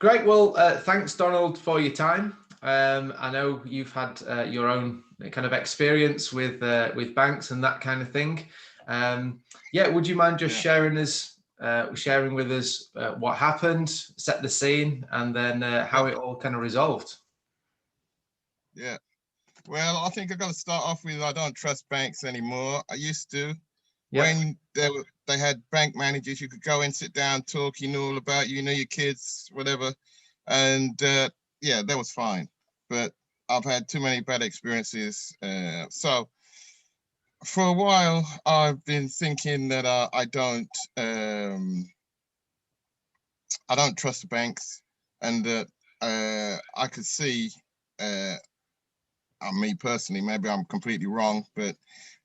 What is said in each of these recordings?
Great. Well, thanks, Donald, for your time. I know you've had your own kind of experience with banks and that kind of thing. Yeah, would you mind just Yeah, sharing with us what happened, set the scene, and then yeah, how it all kind of resolved? yeah. Well, I think I've got to start off with I don't trust banks anymore. I used to. Yep. When they had bank managers, you could go and sit down, talk, you know all about you know your kids, whatever, and yeah, that was fine. But I've had too many bad experiences. So for a while, I've been thinking that I don't trust the banks, and that I could see. Uh, Me personally, maybe I'm completely wrong, but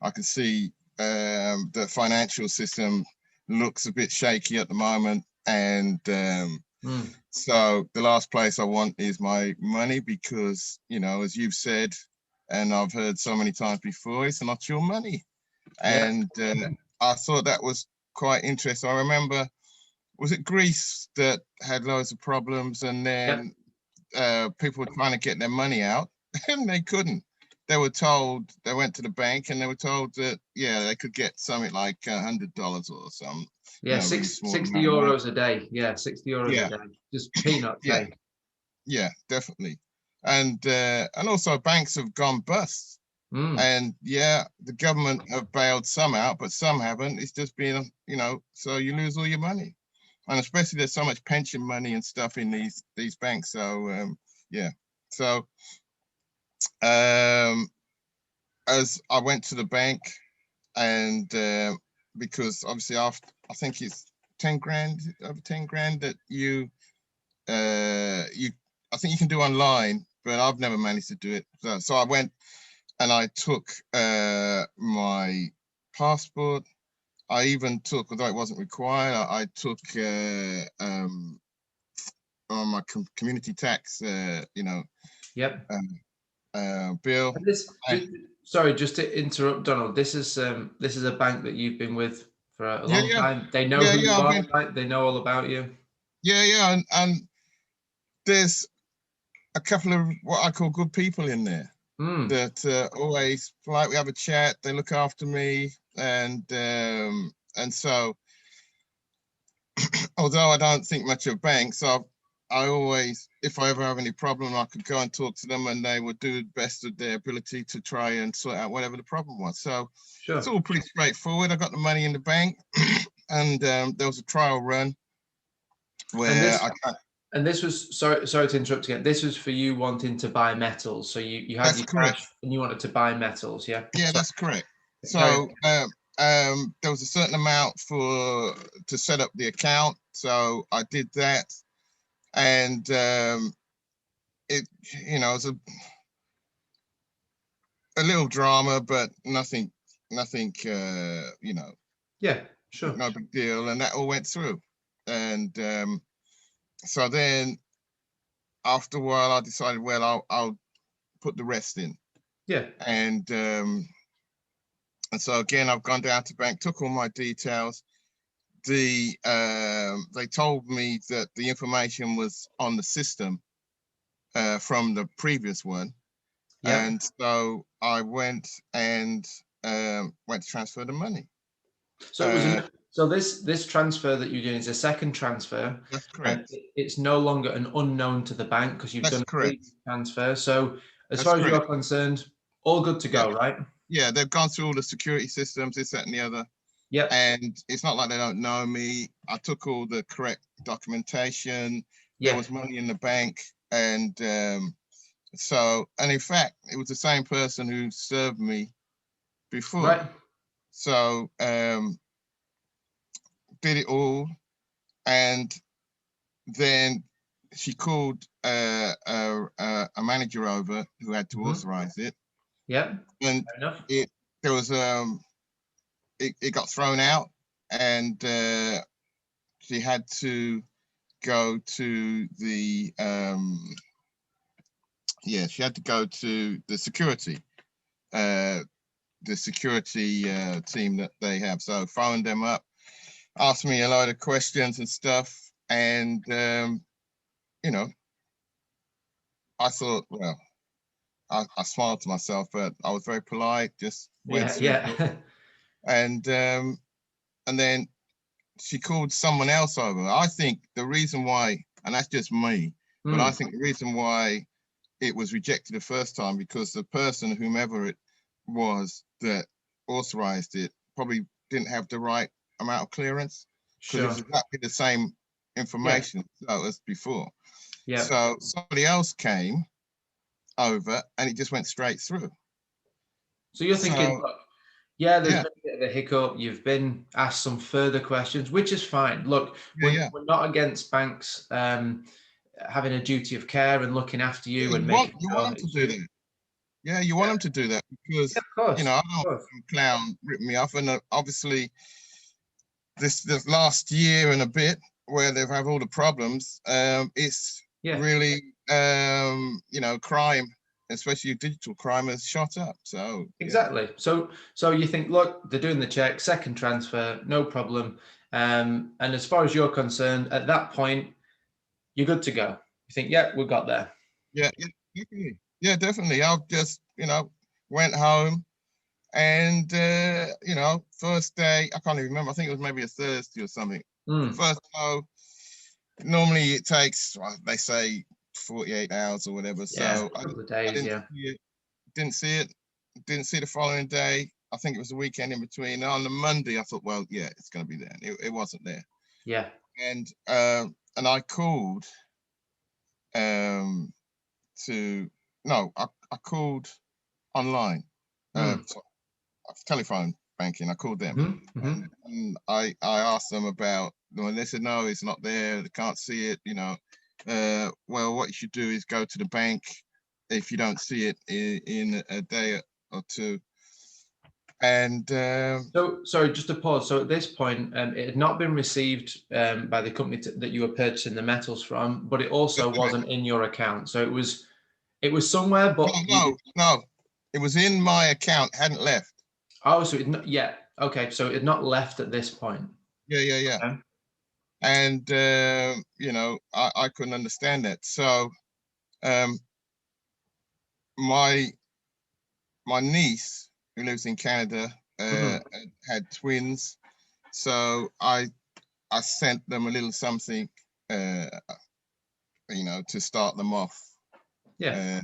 I can see the financial system looks a bit shaky at the moment. And Mm. so the last place I want is my money because, you know, as you've said, and I've heard so many times before, it's not your money. Yeah. And I thought that was quite interesting. I remember, was it Greece that had loads of problems and Yep. then people were trying to get their money out and they couldn't. They were told they went to the bank and they were told that yeah they could get something like $100 or some Yeah. really Six, small 60 amount of money. euros a day. Yeah, 60 euros a Yeah, day. Just peanuts, yeah, eh? yeah, definitely. And also banks have gone bust. Mm. And yeah, the government have bailed some out, but some haven't. It's just been, you know, so you lose all your money, and especially there's so much pension money and stuff in these banks. So yeah, so um, as I went to the bank and because obviously after I think it's 10 grand over 10 grand that you I think you can do online, but I've never managed to do it. So I went and I took my passport. I even took, although it wasn't required, I took on my community tax, Yep. bill. And this, And sorry, just to interrupt, Donald. This is a bank that you've been with for a yeah, long yeah, time. They know yeah, who yeah. you I've are, been, right? They know all about you. yeah, yeah, and there's a couple of what I call good people in there Mm. that always like we have a chat. They look after me, and so although I don't think much of banks, I always, if I ever have any problem, I could go and talk to them, and they would do the best of their ability to try and sort out whatever the problem was. So it's Sure. all pretty straightforward. I got the money in the bank, and there was a trial run And where this I can't. and this was sorry to interrupt again. This was for you wanting to buy metals. So you had That's your correct. cash and you wanted to buy metals. Yeah. Yeah, So that's correct. carry on. So there was a certain amount for to set up the account. So I did that, and it, you know, it was a little drama, but nothing, Yeah. Sure. no big deal, and that all went through. And so then after a while, I decided, well, I'll put the rest in, Yeah. and and so again, I've gone down to bank, took all my details. They told me that the information was on the system from the previous one, Yep. and so I went to transfer the money. So it was Uh, so this transfer that you're doing is a second transfer, that's and correct. it's no longer an unknown to the bank because you've That's done a previous correct. transfer. So as That's far as correct. you're concerned, all good to Yeah, go, right? yeah. They've gone through all the security systems, this, that, and the other, Yep. and it's not like they don't know me. I took all the correct documentation. There Yeah. was money in the bank, and and in fact, it was the same person who served me before. Right. So did it all, and then she called a manager over who had to Hmm. authorize it, Yep. and Fair enough. it there was it got thrown out, and she had to go to the she had to go to uh, the security team that they have. So phoned them up, asked me a lot of questions and stuff, and you know, I thought, well, I smiled to myself, but I was very polite, just went Yeah, through it. yeah. And then she called someone else over. I think the reason why, and that's just me, but I Mm, think the reason why it was rejected the first time, because the person, whomever it was that authorized it, probably didn't have the right amount of clearance, because it sure. was exactly the same Yeah, information as before. yeah. So somebody else came over and it just went straight through. So you're thinking, So look, yeah, there's yeah, been a bit of a hiccup. You've been asked some further questions, which is fine. Look, yeah, yeah. we're not against banks having a duty of care and looking after Yeah, you and making you want sure them to it's do you. that. Yeah, you want Yeah, them to do that yeah, because, of course, I don't of want course. some clown ripping me off. And obviously, this last year and a bit where they've had all the problems, it's Yeah, really, crime, especially digital crime, has shot up. So yeah, exactly. So you think, look, they're doing the check, second transfer, no problem. And as far as you're concerned, at that point, you're good to go. You think, yeah, we got there. yeah, yeah, definitely. Yeah, definitely. I just, went home. And first day, I can't even remember. I think it was maybe a Thursday or something. Mm, First go, normally it takes, well, they say 48 hours or whatever. yeah, So a couple of I days. didn't Yeah, see it, didn't see it, didn't see the following day. I think it was a weekend in between. And on the Monday, I thought, well, yeah, it's going to be there. It wasn't there. yeah. And I called um, to, no, I called online, Mm, so telephone banking. I called them. mm-hmm. And I asked them about, when they said, no, it's not there, they can't see it, well, what you should do is go to the bank if you don't see it in a day or two. And So, sorry, just to pause. So, at this point, it had not been received by the company that you were purchasing the metals from, but it also wasn't in your account. So it was somewhere, no, but no, no, it was in my account, hadn't left. oh, so it not yeah. Okay, so it had not left at this point. Yeah, yeah, yeah. Okay. And I couldn't understand that. So um, my my niece, who lives in Canada, Mm, had twins. So I sent them a little something, uh, to start them off. yeah, Uh,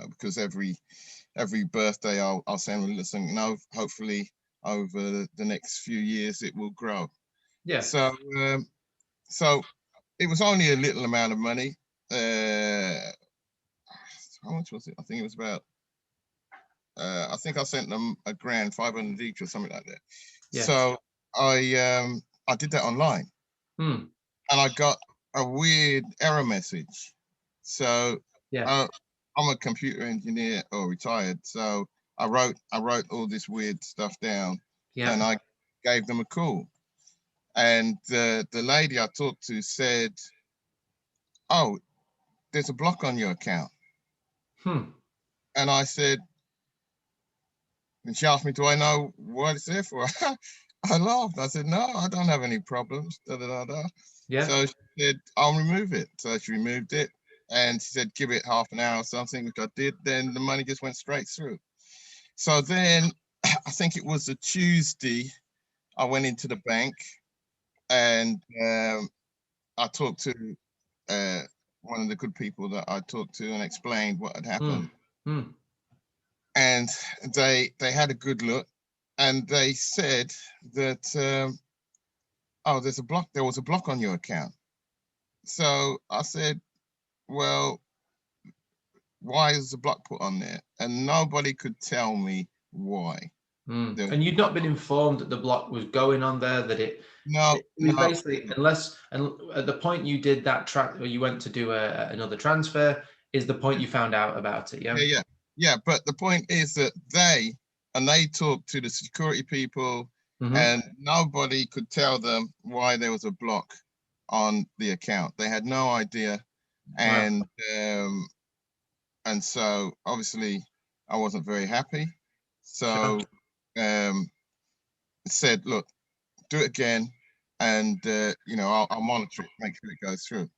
because every birthday I'll send them a little something. Hopefully over the next few years it will grow. yeah. So so it was only a little amount of money. Uh, how much was it? I think it was about. I think I sent them a grand, 500 each or something like that. Yeah. So I did that online. Mm, And I got a weird error message. So yeah. uh, I'm a computer engineer or retired, so I wrote all this weird stuff down, and Yeah. I gave them a call. And the lady I talked to said, "Oh, there's a block on your account." Hmm. And I said, and she asked me, "Do I know what it's there for?" I laughed. I said, "No, I don't have any problems." Da, da, da, da. Yeah. So she said, "I'll remove it." So she removed it, and she said, "Give it half an hour or something," which I did. Then the money just went straight through. So then I think it was a Tuesday, I went into the bank and I talked to uh, one of the good people that I talked to and explained what had happened. Mm, mm. And they had a good look, and they said that, oh, there was a block on your account. So I said, well, why is the block put on there? And nobody could tell me why. Mm. There was And you'd not been informed that the block was going on there, that no, it was no, basically, unless, and at the point you did that track, or you went to do another transfer, is the point you found out about it. Yeah. yeah, yeah, yeah. But the point is that they talked to the security people, Hmm. and nobody could tell them why there was a block on the account. They had no idea, Wow. and um, and so obviously I wasn't very happy. Sure. So said, look, do it again, and I'll monitor it, make sure it goes through.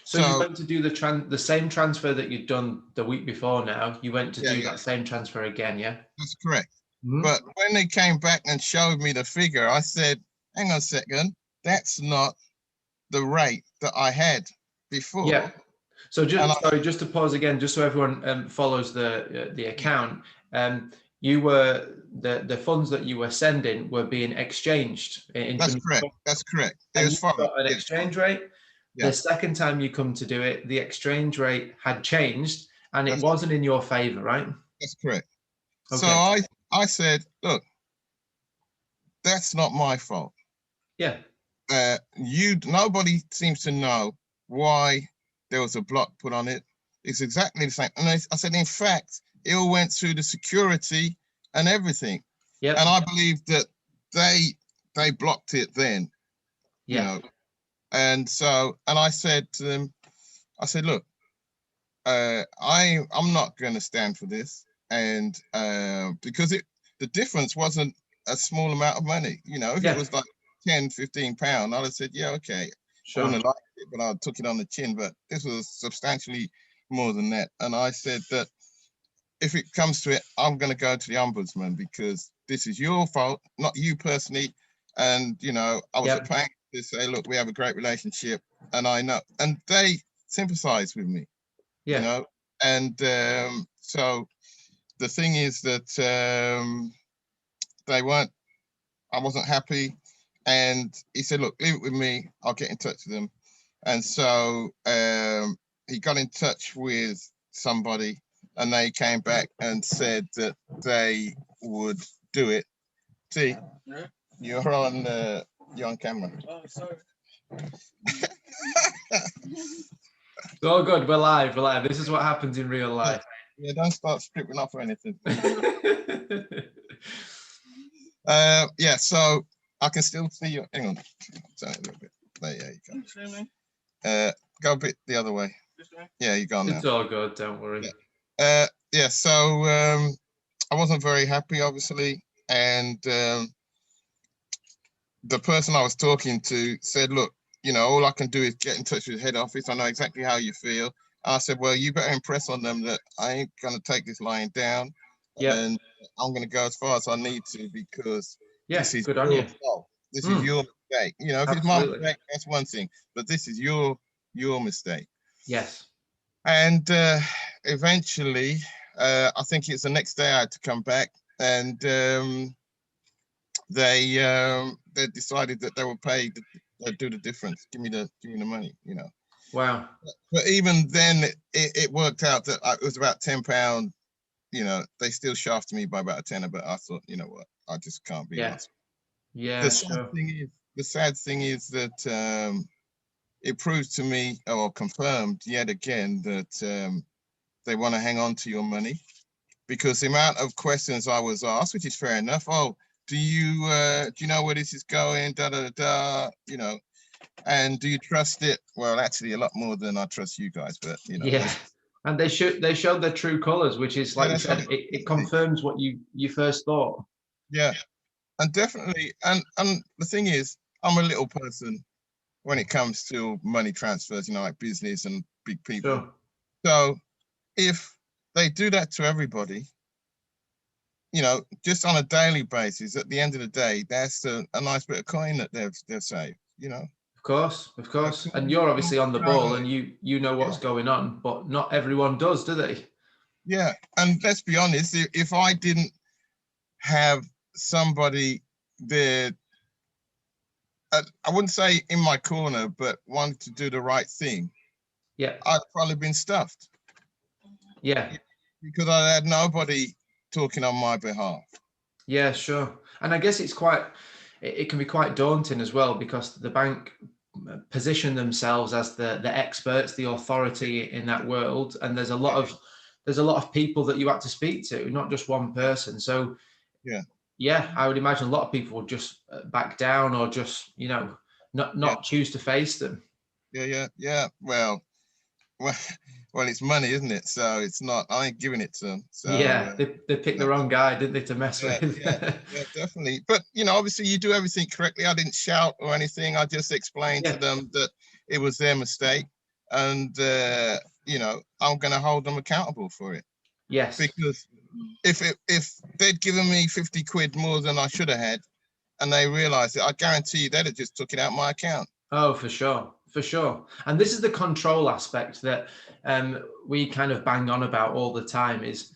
So you So went to do the same transfer that you'd done the week before now. You went to yeah, do yeah, that same transfer again, yeah? that's correct. Mhm. But when they came back and showed me the figure, I said, hang on a second, that's not the rate that I had before. Yeah. So And just sorry, just to pause again, just so everyone follows the account. You were the funds that you were sending were being exchanged that's into, correct. That's correct. It and was you foreign. got an Yeah, exchange rate. yeah, The second time you come to do it, the exchange rate had changed, and it that's wasn't in your favor, right? that's correct. So Okay. I said, look, that's not my fault. Yeah. Nobody seems to know why there was a block put on it. It's exactly the same. And I said, in fact, it all went through the security and everything. Yeah. And I believe that they blocked it then, you Yeah. know. And I said to them, I said, look, I'm not going to stand for this, and because the difference wasn't a small amount of money. You know, if it Yeah. was like 10, 15 pounds, I'd have said, yeah, okay, I Sure. wouldn't have liked it, but I took it on the chin. But this was substantially more than that, and I said that if it comes to it, I'm going to go to the ombudsman because this is your fault, not you personally. And you know, I was Yep. at pain to say, look, we have a great relationship, and I know, and they sympathise with me. Yeah. You know, and so the thing is that they weren't, I wasn't happy, and he said, look, leave it with me, I'll get in touch with them. And so he got in touch with somebody, and they came back and said that they would do it. See, you're on camera. Oh, sorry. It's all good. We're live. We're live. This is what happens in real life. Yeah, don't start stripping off or anything. Yeah, so I can still see you. Hang on, turn it a little bit. There you go. Go a bit the other way. Yeah, you're gone now. It's all good. Don't worry. Yeah, so I wasn't very happy, obviously, and the person I was talking to said, look, you know, all I can do is get in touch with head office. I know exactly how you feel. And I said, well, you better impress on them that I ain't going to take this lying down. Yeah. And I'm going to go as far as I need to because this is good on your you. fault. This is your mistake. You know, if it's my Absolutely. mistake, that's one thing. But this is your mistake. Yes. And eventually, I think it's the next day I had to come back, and they decided that they would pay, they'd do the difference, give me the money, you know. Wow. But even then, it worked out that it was about £10. You know, they still shafted me by about a tenner, but I thought, you know what, I just can't be asked. Yeah. The Sure. sad thing is that it proves to me, or confirmed yet again, that they want to hang on to your money, because the amount of questions I was asked, which is fair enough. Oh, do you know where this is going? Da da da. You know, and do you trust it? Well, actually, a lot more than I trust you guys. But you know, Yeah. And they showed their true colors, which is, like you said, it confirms what you first thought. Yeah, and definitely. And the thing is, I'm a little person when it comes to money transfers. You know, like business and big people. Sure. So if they do that to everybody, you know, just on a daily basis, at the end of the day, that's a nice bit of coin that they've saved, you know. Of course. And you're obviously on the ball, and you know what's going on, but not everyone does, do they? Yeah, and let's be honest, if I didn't have somebody there, I wouldn't say in my corner, but wanted to do the right thing, Yeah. I'd probably been stuffed. Yeah. Because I had nobody talking on my behalf. Yeah, sure. And I guess it can be quite daunting as well, because the bank position themselves as the experts, the authority in that world, and there's a lot of people that you have to speak to, not just one person. So yeah, I would imagine a lot of people would just back down, or just, you know, not choose to face them. Yeah. Well, it's money, isn't it? So it's not, I ain't giving it to them. So yeah, they picked the wrong guy, didn't they, to mess with? Yeah, definitely. But you know, obviously you do everything correctly. I didn't shout or anything. I just explained to them that it was their mistake. and I'm going to hold them accountable for it. Yes. Because if they'd given me 50 quid more than I should have had, and they realised it, I guarantee you they'd have just took it out my account. Oh, for sure, for sure. And this is the control aspect that we kind of bang on about all the time. Is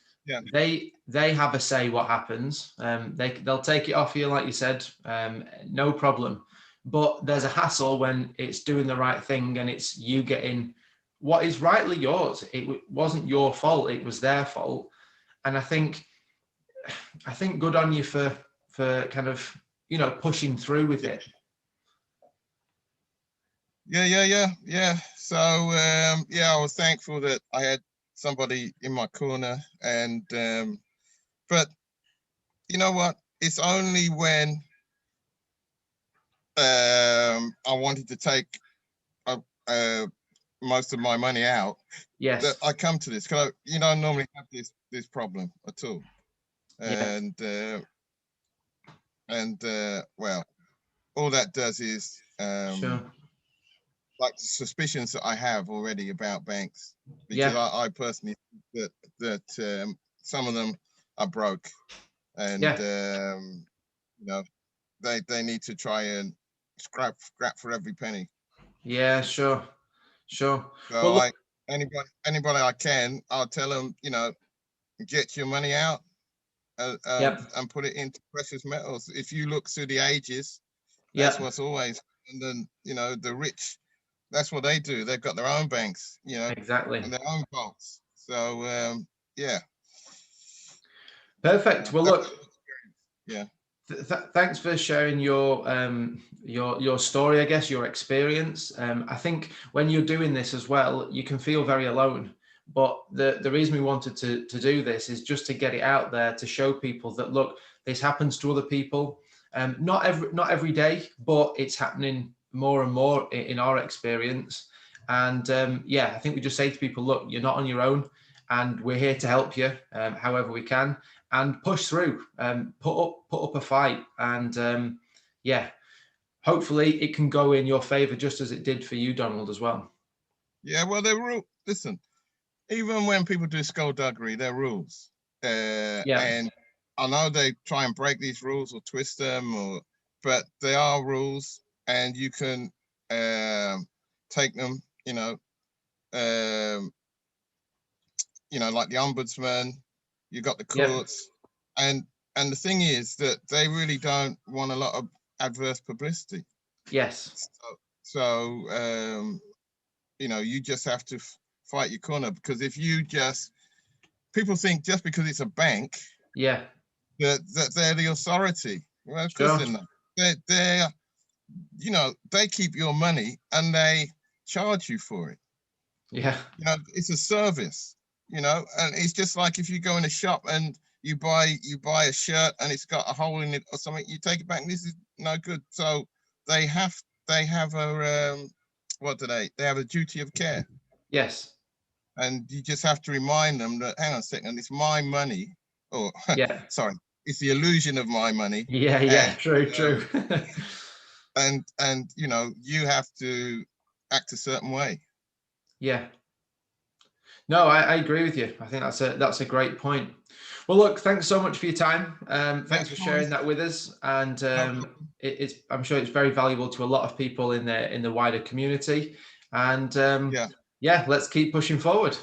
they have a say what happens. They'll take it off you, like you said, no problem. But there's a hassle when it's doing the right thing and it's you getting what is rightly yours. It wasn't your fault; it was their fault. And I think good on you for kind of pushing through with it. Yeah. So I was thankful that I had somebody in my corner, and but you know what? It's only when I wanted to take most of my money out that I come to this, because I normally have this problem at all, and well, all that does is Sure. like the suspicions that I have already about banks, because I personally think that some of them are broke, and they need to try and scrap for every penny. Yeah, sure. So well, anybody I can, I'll tell them, get your money out and put it into precious metals. If you look through the ages, that's what's always, and then the rich, that's what they do. They've got their own banks, exactly, and their own vaults. So yeah. Perfect. Well, look. Yeah. Thanks for sharing your story, I guess, your experience. I think when you're doing this as well, you can feel very alone. But the reason we wanted to do this is just to get it out there, to show people that, look, this happens to other people. Not every day, but it's happening more and more in our experience. And I think we just say to people, look, you're not on your own, and we're here to help you however we can. And push through, put up a fight, and hopefully it can go in your favor just as it did for you, Donald, as well. Yeah, well, listen, even when people do skullduggery, they're rules. And I know they try and break these rules or twist them, but they are rules, and you can take them, like the ombudsman. You got the courts, and the thing is that they really don't want a lot of adverse publicity. Yes. So you just have to fight your corner, because if people think just because it's a bank, that they're the authority. Well, of course they're not. They're they keep your money and they charge you for it. Yeah. It's a service. And it's just like if you go in a shop and you buy a shirt and it's got a hole in it or something, you take it back and this is no good. So they have a they have a duty of care. Yes. And you just have to remind them that, hang on a second, it's my money. Or sorry, it's the illusion of my money. Yeah, true. And you have to act a certain way. Yeah. No, I agree with you. I think that's a great point. Well, look, thanks so much for your time. Thanks for sharing that with us, and I'm sure it's very valuable to a lot of people in the wider community. And let's keep pushing forward.